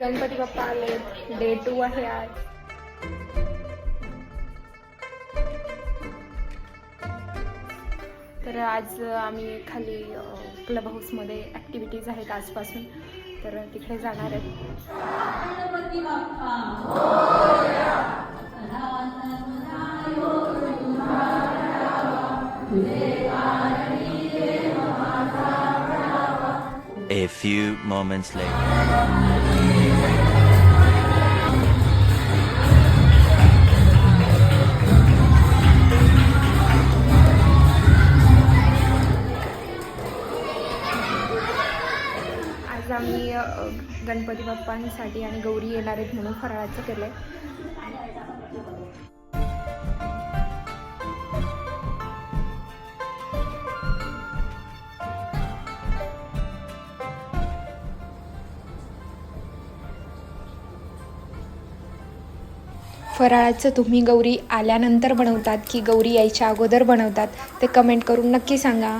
गणपती बाप्पा आले. डे 2 आहे आज. तर आज आम्ही खाली क्लब हाऊसमध्ये ॲक्टिव्हिटीज आहेत आजपासून, तर तिकडे जाणार आहेत. A few moments later. आज आम्ही गणपती बाप्पांसाठी आणि गौरी येणार आहेत म्हणून फराळाचं केलं आहे. फराळाचं तुम्ही गौरी आल्यानंतर बनवतात की गौरी यायच्या अगोदर बनवतात ते कमेंट करून नक्की सांगा.